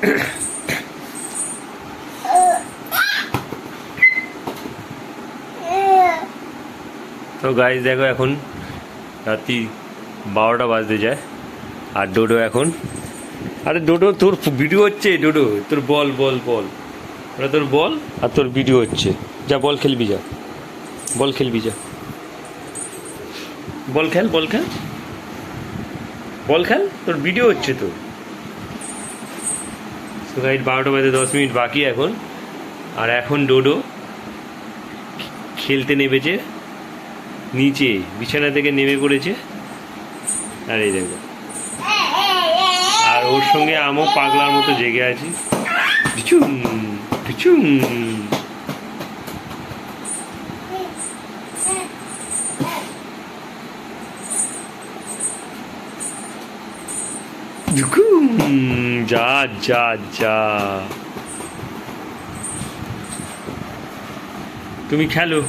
তো গাইস দেখো এখন রাত্রি 12টা বাজতে যায় আর ডোডো এখন, আরে ডোডো তোর ভিডিও হচ্ছে, ডোডো তোর বল বল বল, ওটা তোর বল আর তোর ভিডিও হচ্ছে, যা বল খেলবি, যা বল খেলবি, যা বল খেল, বল খেল, বল খেল, তোর ভিডিও হচ্ছে তো। তো গাইস 12টা বাজে 10 মিনিট বাকি এখন, আর এখন ডোডো খেলতে নেমেছে, নিচে বিছানা থেকে নেমে পড়েছে, আর এই দেখো, আর ওর সঙ্গে আমও পাগলার মতো জেগে আছি, পিছুম পিছুম। যা যা যা, তুমি খেলো।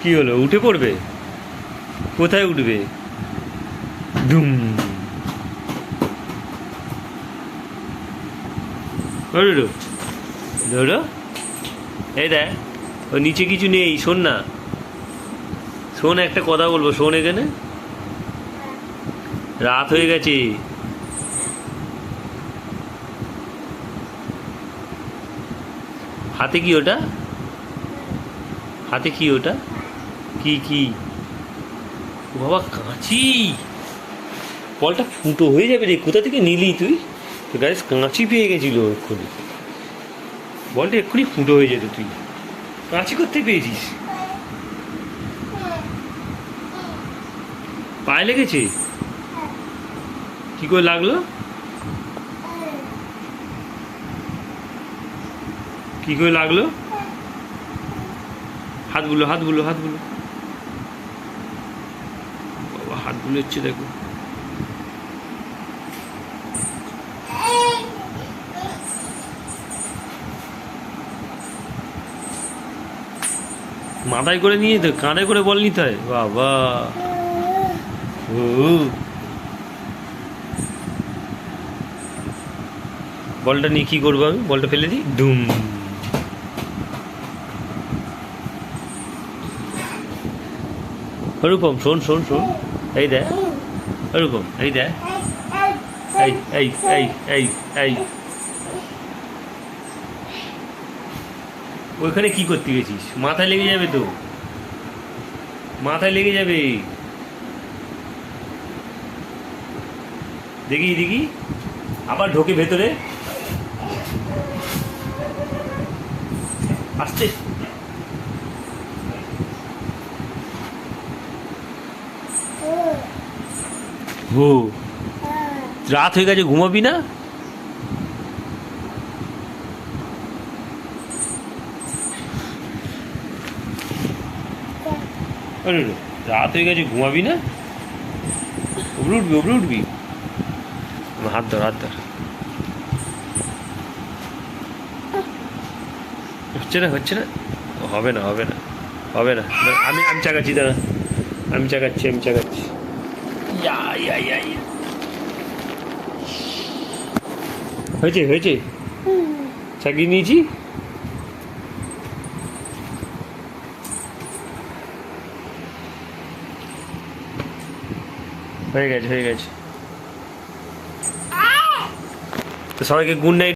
কি হলো, উঠে পড়বে? কোথায় উঠবে? দুম। ডোডো ডোডো, এই দেখ ও নিচে কিছু নেই, শোন না, শোন একটা কথা বলবো, শোন, এখানে রাত হয়ে গেছে, হাতে কি ওটা, হাতে কি ওটা, কি কি? বাবা কাঁচি, বলটা ফুটো হয়ে যাবে রে, কোথা থেকে নিলি তুই? তো গাইস কাঁচি পেয়ে গেছিল এক্ষুনি, বলটা এক্ষুনি ফুটো হয়ে যেত, তুই কাঁচি করতে পেয়েছিস? পায়ে লেগেছে? কি করে লাগলো, কি করে লাগলো? হাতগুলো হাতগুলো হাতগুলো, বাবা হাতগুলো হচ্ছে দেখো, মাথায় করে নিয়ে তো কাঁধে করে বল নিতে হয়, বাবা। ও বলটা নিয়ে কি করবো আমি, বলটা ফেলে দিই, ডুম। রূপম শোন শোন শোন, এই দেখ রূপম, এই দেখ, এই এই এই এই এই, ওইখানে কি করতে গেছিস? মাথায় লেগে যাবে তো, মাথায় লেগে যাবে, দেখি দেখি, আবার ঢোকে ভেতরে, আসছে। ও রাত হয়ে গেছে, ঘুমাবি না? রাত হয়ে গেছে, ঘুমাবি না? উপরে উঠবি, উপরে উঠবি, হাত ধর, হাত ধর, হচ্ছে না, হচ্ছে না, হবে না, হবে না, হবে না, আমি আমি চাকাচ্ছি, দাঁড়া, আমি চাকাচ্ছি, আমি চাকাচ্ছি, ইয়া ইয়া ইয়া ইয়া, হয়েছে হয়েছে, চাকিয়ে নিয়েছি, হয়ে গেছে, হয়ে গেছে। তো সবাইকে গুড নাইট।